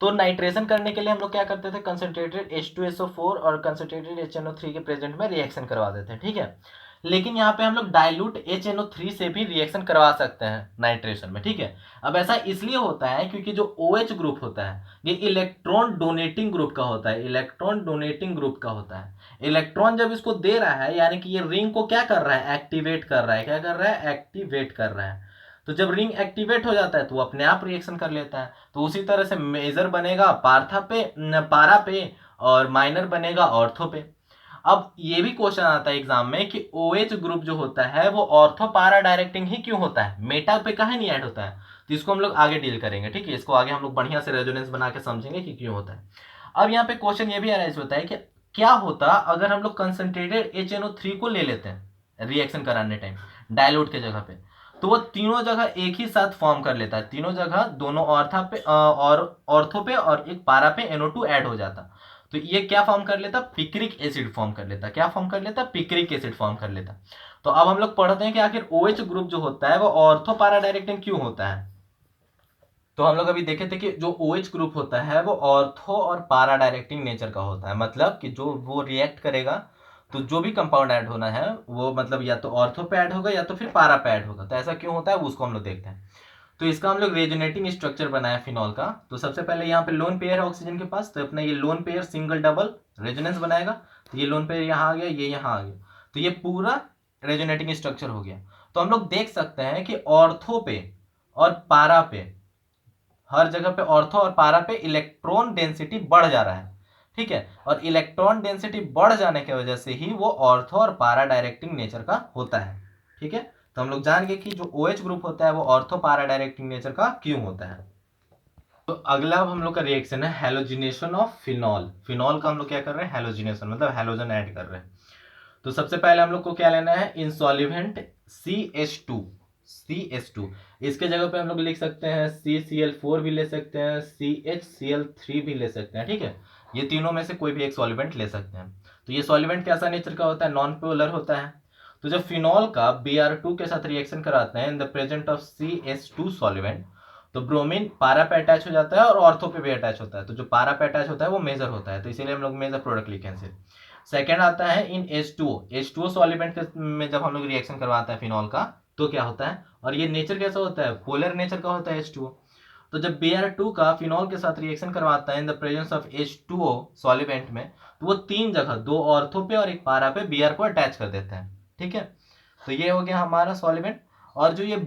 तो नाइट्रेशन करने के लिए हम लोग क्या करते थे, कंसंट्रेटेड H2SO4 और कंसंट्रेटेड HNO3 के प्रेजेंट में रिएक्शन करवा देते हैं, ठीक है। लेकिन यहाँ पे हम लोग डाइल्यूट HNO3 से भी रिएक्शन करवा सकते हैं नाइट्रेशन में, ठीक है। अब ऐसा इसलिए होता है क्योंकि जो OH ग्रुप होता है ये इलेक्ट्रॉन डोनेटिंग ग्रुप का होता है, इलेक्ट्रॉन डोनेटिंग ग्रुप का होता है। इलेक्ट्रॉन जब इसको दे रहा है, यानी कि ये रिंग को क्या कर रहा है, एक्टिवेट कर रहा है। क्या कर रहा है, एक्टिवेट कर रहा है। तो जब रिंग एक्टिवेट हो जाता है तो वो अपने आप रिएक्शन कर लेता है। तो उसी तरह से मेजर बनेगा पार्था पे, पारा पे, और माइनर बनेगा ऑर्थो पे। अब ये भी क्वेश्चन आता है एग्जाम में कि OH ग्रुप जो होता है वो ऑर्थो पारा डायरेक्टिंग ही क्यों होता है, मेटा पे काहे नहीं ऐड होता है। तो इसको हम लोग आगे डील करेंगे, ठीक है। इसको आगे हम लोग बढ़िया से रेजोनेंस बना के समझेंगे कि क्यों होता है। अब यहाँ पे क्वेश्चन ये भी अराइज होता है कि क्या होता अगर हम लोग कंसंट्रेटेड HNO3 को ले लेते हैं रिएक्शन कराने टाइम डायल्यूट के जगह पे, तो वो तीनों जगह एक ही साथ फॉर्म कर लेता है। तीनों जगह दोनों ऑर्था पे और ऑर्थो पे और एक पारा पे NO2 ऐड हो जाता। तो ये क्या फॉर्म कर लेता, पिक्रिक एसिड फॉर्म कर लेता। क्या फॉर्म कर लेता, पिक्रिक एसिड फॉर्म कर लेता। तो अब हम लोग पढ़ते हैं कि आखिर OH ग्रुप जो होता है वो ऑर्थो पारा डायरेक्टिंग क्यों होता है। तो हम लोग अभी देखे थे कि जो OH ग्रुप होता है वो ऑर्थो और पारा डायरेक्टिंग नेचर का होता है, मतलब कि जो वो रिएक्ट करेगा तो जो भी कंपाउंड ऐड होना है वो मतलब या तो ऑर्थो पे ऐड होगा या तो फिर पारा पे ऐड होगा। तो ऐसा क्यों होता है उसको हम लोग देखते हैं। तो इसका हम लोग रेजोनेटिंग स्ट्रक्चर बनाया फिनॉल का। तो सबसे पहले यहाँ पे लोन पेयर है ऑक्सीजन के पास, तो अपना ये lone pair single double resonance बनाएगा। तो ये लोन पेयर यहाँ आ गया, ये यहाँ आ गया, तो ये पूरा रेजोनेटिंग स्ट्रक्चर हो गया। तो हम लोग देख सकते हैं कि ऑर्थो पे और पारा पे हर जगह पे ऑर्थो और पारा पे इलेक्ट्रॉन डेंसिटी बढ़ जा रहा है, ठीक है। और इलेक्ट्रॉन डेंसिटी बढ़ जाने की वजह से ही वो ऑर्थो और पारा डायरेक्टिंग नेचर का होता है। ठीक है, तो हम लोग जान गए कि जो OH ग्रुप होता है वो ऑर्थो पारा डायरेक्टिंग नेचर का क्यों होता है। तो अगला अब हम लोग का रिएक्शन है हेलोजिनेशन ऑफ फिनॉल। फिनॉल का हम लोग क्या कर रहे हैं, हेलोजिनेशन, मतलब हेलोजन ऐड कर रहे हैं। तो सबसे पहले हम लोग को क्या लेना है, इनसॉल्वेंट CH2। CH2 इसके जगह पे हम लोग लिख सकते हैं CCl4 भी ले सकते हैं, CHCl3 भी ले सकते हैं। ठीक है, ये तीनों में से कोई भी एक सॉल्वेंट ले सकते हैं। तो ये सॉल्वेंट कैसा नेचर का होता है, नॉन पोलर होता है। तो जब फिनॉल का Br2 के साथ रिएक्शन कराते हैं in the present of CH2 solvent, तो ब्रोमीन पारा पे अटैच हो जाता है और ऑर्थो पे भी अटैच होता है। तो जो पारा पे अटैच होता है वो मेजर होता है, तो इसीलिए हम लोग मेजर प्रोडक्ट लिखें सिर्फ। सेकेंड आता है इन H2O सॉल्वेंट में जब हम लोग रिएक्शन करवाते हैं फिनॉल का, तो क्या होता है, और ये नेचर कैसा होता है, पोलर नेचर का होता है H2O। तो जब Br2 का फिनॉल के साथ रिएक्शन करवाता है in the presence of H2O solvent में, तो वो तीन जगह, दो ऑर्थो पे और एक पारा पे Br को अटैच कर देते हैं। ठीक है, तो ये हो गया हमारा सॉल्वेंट। और जो ये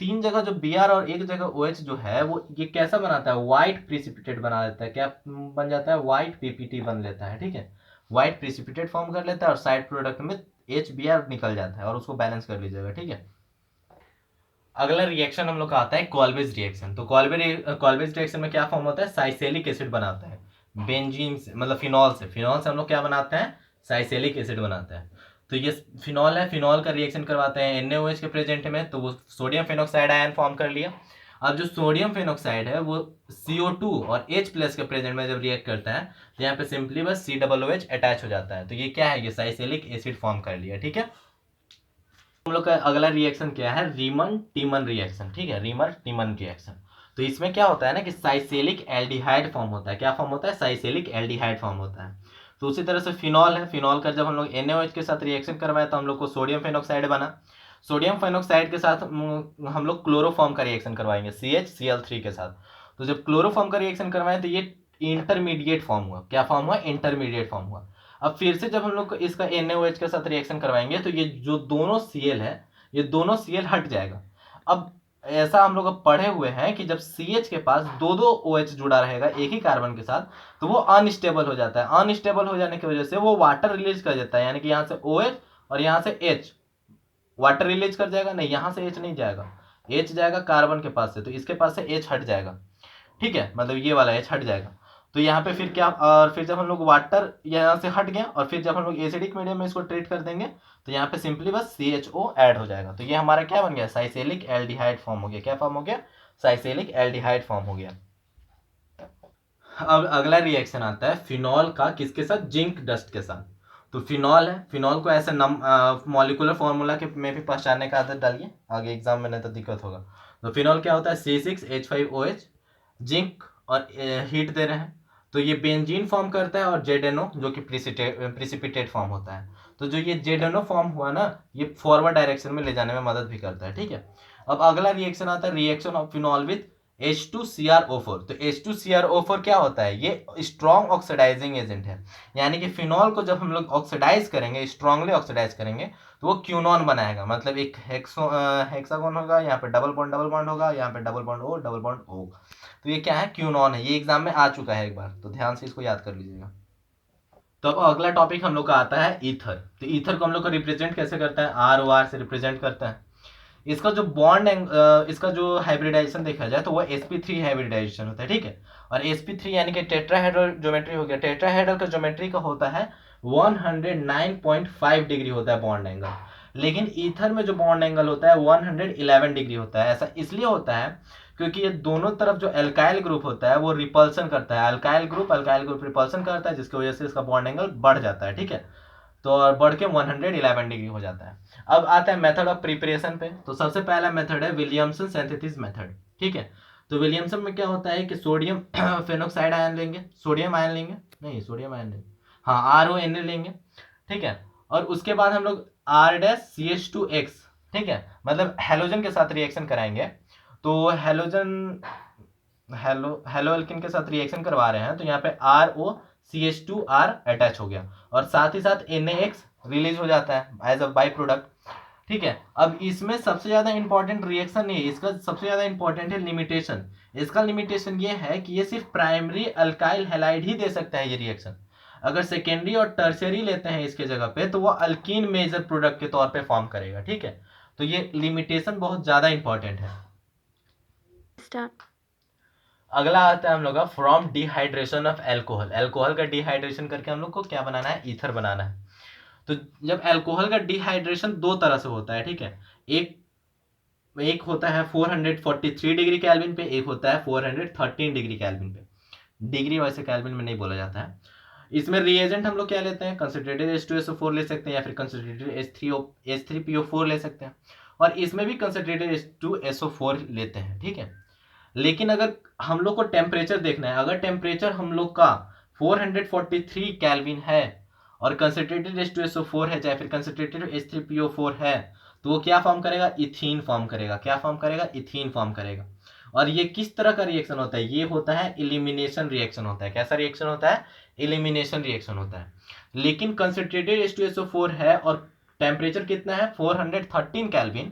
तीन जगह जो Br और एक जगह OH जो है वो ये कैसा बनाता है, व्हाइट प्रिसिपिटेट बना देता है। क्या बन जाता है, व्हाइट PPT बन लेता है। ठीक है, व्हाइट प्रिसिपिटेट फॉर्म कर लेता है और साइड प्रोडक्ट में HBr निकल जाता है, और उसको बैलेंस कर लीजिएगा। ठीक है, अगला रिएक्शन हम लोग का आता है कॉल्वेज रिएक्शन। तो कॉल्वेज रिएक्शन में क्या फॉर्म होता है, साइसेलिक एसिड बनाता है बेंजीन से, मतलब फिनॉल से हम लोग क्या बनाते हैं, साइसेलिक एसिड बनाते हैं। तो ये फिनॉल है, फिनॉल का रिएक्शन करवाते हैं NaOH के प्रेजेंट में, तो वो सोडियम फेनोक्साइड आयन फॉर्म कर लिया। अब जो सोडियम फेनोक्साइड है वो CO2 और H+ के प्रेजेंट में जब रिएक्ट करता है, तो यहाँ पे सिंपली बस COOH अटैच हो जाता है। तो ये क्या है, ये साइसेलिक एसिड फॉर्म कर लिया। ठीक है, हम लोग का अगला रिएक्शन क्या है, रीमन टीमन रिएक्शन। ठीक है, रीमन टीमन रिएक्शन। तो इसमें क्या होता है ना कि साइसेलिक एल्डिहाइड फॉर्म होता है। क्या फॉर्म होता है, साइसेलिक एल्डिहाइड फॉर्म होता है। तो उसी तरह से फिनॉल है, फिनॉल का जब हम लोग NaOH के साथ रिएक्शन करवाए तो हम लोग को सोडियम फेनोक्साइड बना। सोडियम फेनोक्साइड के साथ हम लोग क्लोरोफॉर्म का रिएक्शन करवाएंगे CHCl3 के साथ। तो जब क्लोरोफॉर्म का रिएक्शन करवाएं तो ये इंटरमीडिएट फॉर्म हुआ। क्या फॉर्म हुआ, इंटरमीडिएट फॉर्म हुआ। अब फिर से जब हम लोग इसका NaOH के साथ रिएक्शन करवाएंगे तो ये जो दोनों Cl है, ये दोनों Cl हट जाएगा। अब ऐसा हम लोग पढ़े हुए हैं कि जब CH के पास दो दो OH जुड़ा रहेगा एक ही कार्बन के साथ, तो वो अनस्टेबल हो जाता है। अनस्टेबल हो जाने की वजह से वो वाटर रिलीज कर देता है, यानी कि यहाँ से OH और यहाँ से H वाटर रिलीज कर जाएगा। नहीं, यहाँ से H नहीं जाएगा, H जाएगा कार्बन के पास से, तो इसके पास से H हट जाएगा। ठीक है, मतलब ये वाला H हट जाएगा। तो यहाँ पे फिर क्या, और फिर जब हम लोग वाटर यहाँ से हट गया और फिर जब हम लोग एसिडिक मीडियम में इसको ट्रीट कर देंगे, तो यहाँ पे सिंपली बस CHO ऐड हो जाएगा। तो ये हमारा क्या बन गया, साइसेलिक एल्डिहाइड फॉर्म हो गया। क्या फॉर्म हो गया, साइसेलिक एल्डिहाइड फॉर्म हो गया। अब अगला रिएक्शन आता है फिनॉल का, किसके साथ, जिंक डस्ट के साथ। तो फिनॉल है, फिनॉल को ऐसे मॉलिकुलर फॉर्मूला के में भी पहचानने का आदत डालिए, आगे एग्जाम में नहीं तो दिक्कत होगा। तो फिनॉल क्या होता है, C6H5OH, जिंक और हीट दे रहे हैं, तो ये बेंजीन फॉर्म करता है, और ZNO जो कि प्रिसिपिटेट फॉर्म होता है। तो जो ये ZNO फॉर्म हुआ ना, ये फॉरवर्ड डायरेक्शन में ले जाने में मदद भी करता है। ठीक है, अब अगला रिएक्शन आता है reaction of phenol with H2CrO4। तो H2CrO4 क्या होता है, ये स्ट्रॉन्ग ऑक्सीडाइजिंग एजेंट है। यानी कि फिनॉल को जब हम लोग ऑक्सीडाइज करेंगे, स्ट्रांगली ऑक्सीडाइज करेंगे, तो वो क्यूनॉन बनाएगा। मतलब एक हेक्सागोन होगा, यहाँ पे डबल बॉन्ड होगा, यहाँ पे डबल बॉन्ड O। तो ये क्या है, क्यूनॉन है। ये एग्जाम में आ चुका है एक बार, तो ध्यान से इसको याद कर लीजिएगा। तो अब अगला टॉपिक हम लोग का आता है ईथर। तो ईथर को हम लोग को रिप्रेजेंट कैसे करते हैं, ROR से रिप्रेजेंट करते हैं। इसका जो बॉन्ड, इसका जो हाइब्रिडाइजेशन देखा जाए तो वो sp3 हाइब्रिडाइजेशन होता है। ठीक है, और sp3 यानी कि टेट्राहेड्रल ज्योमेट्री हो गया। टेट्राहेड्रल का ज्योमेट्री का होता है 109.5 डिग्री होता है बॉन्ड एंगल, लेकिन ईथर में जो बॉन्ड एंगल होता है 111 डिग्री होता है। ऐसा इसलिए होता है क्योंकि ये दोनों तरफ जो एल्काइल ग्रुप होता है वो रिपल्सन करता है। अल्काइल ग्रुप रिपल्सन करता है, जिसकी वजह से इसका बॉन्ड एंगल बढ़ जाता है। ठीक है, तो और बढ़ के 111 डिग्री हो जाता है। अब आता है मेथड ऑफ प्रिपरेशन पे। तो सबसे पहला मेथड है विलियमसन सिंथेसिस मेथड। ठीक है, तो विलियमसन में क्या होता है कि सोडियम फेनोक्साइड आयन लेंगे, सोडियम आयन लेंगे, नहीं सोडियम आयन लेंगे, हाँ RONA लेंगे। ठीक है, और उसके बाद हम लोग R-CH2X, ठीक है, मतलब हेलोजन के साथ रिएक्शन कराएंगे। तो हेलो एल्किन के साथ रिएक्शन करवा रहे हैं, तो यहाँ पे ROCH2R अटैच हो गया, और साथ ही साथ NaX रिलीज हो जाता है एज अ बाई प्रोडक्ट। ठीक है, अब इसमें सबसे ज्यादा इंपॉर्टेंट रिएक्शन नहीं है, इसका सबसे ज्यादा इंपॉर्टेंट है लिमिटेशन। इसका लिमिटेशन ये है कि ये सिर्फ प्राइमरी अल्काइल हैलाइड ही दे सकता है ये रिएक्शन। अगर सेकेंडरी और टर्शियरी लेते हैं इसके जगह पे तो वो अल्कीन मेजर प्रोडक्ट के तौर पे फॉर्म करेगा, ठीक है। तो ये लिमिटेशन बहुत ज्यादा इंपॉर्टेंट है। अगला आता है हम लोग का from dehydration of alcohol. Alcohol का डिहाइड्रेशन करके हम लोग को क्या बनाना है, ईथर बनाना है। तो जब एल्कोहल का डिहाइड्रेशन दो तरह से होता है, ठीक है। एक एक होता है 443 डिग्री केल्विन पे, एक होता है 413 डिग्री केल्विन पे। डिग्री वैसे केल्विन में नहीं बोला जाता है। इसमें रिएजेंट हम लोग क्या लेते हैं, कंसंट्रेटेड H2SO4 ले सकते हैं या फिर कंसंट्रेटेड H3PO4 ले सकते हैं, और इसमें भी कंसंट्रेटेड H2SO4 लेते हैं, ठीक है। लेकिन अगर हम लोग को टेम्परेचर देखना है, अगर टेम्परेचर हम लोग का 443 केल्विन है और कंसंट्रेटेड H2SO4 है, चाहे फिर कंसंट्रेटेड H3PO4 है, तो वो क्या फॉर्म करेगा, इथीन फॉर्म करेगा। क्या फॉर्म करेगा, इथीन फॉर्म करेगा। और ये किस तरह का रिएक्शन होता है, ये होता है एलिमिनेशन रिएक्शन होता है। कैसा रिएक्शन होता है, एलिमिनेशन रिएक्शन होता है। लेकिन कंसंट्रेटेड H2SO4 है और टेम्परेचर कितना है 413 केल्विन,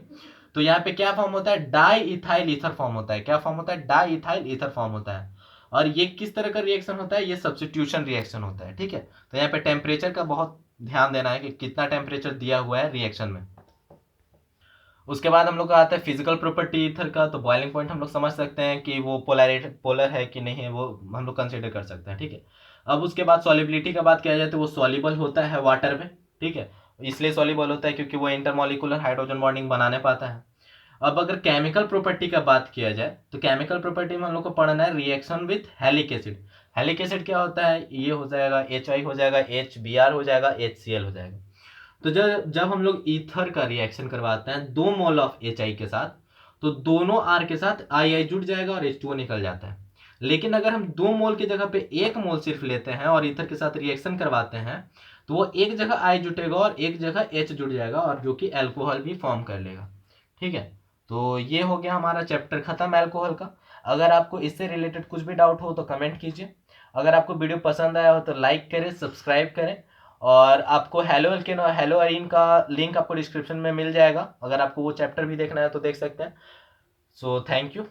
तो यहाँ पे क्या फॉर्म होता है, डाई इथाइल ईथर फॉर्म होता है। क्या फॉर्म होता है, डाई इथाइल ईथर फॉर्म होता है। और ये किस तरह का रिएक्शन होता है, ये सब्स्टिट्यूशन रिएक्शन होता है, ठीक है। तो यहाँ पे टेम्परेचर का बहुत ध्यान देना है कि कितना टेम्परेचर दिया हुआ है रिएक्शन में। उसके बाद हम लोग का आता है फिजिकल प्रॉपर्टी ईथर का। तो बॉइलिंग पॉइंट हम लोग समझ सकते हैं कि वो पोलर है कि नहीं है, वो हम लोग कंसिडर कर सकते हैं, ठीक है। अब उसके बाद सॉलिबिलिटी का बात किया जाए तो वो सॉल्युबल होता है वाटर में, ठीक है। इसलिए सॉल्युबल होता है क्योंकि वो इंटरमॉलिक्यूलर हाइड्रोजन बॉन्डिंग बनाने पाता है। अब अगर केमिकल प्रॉपर्टी का बात किया जाए तो केमिकल प्रॉपर्टी में हम लोग को पढ़ना है रिएक्शन विथ हेलिक एसिड। हेलिक एसिड क्या होता है, ये हो जाएगा HI हो जाएगा, HBr हो जाएगा, HCl हो जाएगा। तो जब जब हम लोग ईथर का रिएक्शन करवाते हैं 2 मोल ऑफ HI के साथ, तो दोनों R के साथ I जुड़ जाएगा और H2O निकल जाता है। लेकिन अगर हम 2 मोल की जगह पे 1 मोल सिर्फ लेते हैं और ईथर के साथ रिएक्शन करवाते हैं, तो वो एक जगह I जुटेगा और एक जगह H जुड़ जाएगा, और जो कि अल्कोहल भी फॉर्म कर लेगा, ठीक है। तो ये हो गया हमारा चैप्टर खत्म अल्कोहल का। अगर आपको इससे रिलेटेड कुछ भी डाउट हो तो कमेंट कीजिए। अगर आपको वीडियो पसंद आया हो तो लाइक करें, सब्सक्राइब करें। और आपको हेलो अल्केन और हेलो अरीन का लिंक आपको डिस्क्रिप्शन में मिल जाएगा, अगर आपको वो चैप्टर भी देखना है तो देख सकते हैं। So thank you.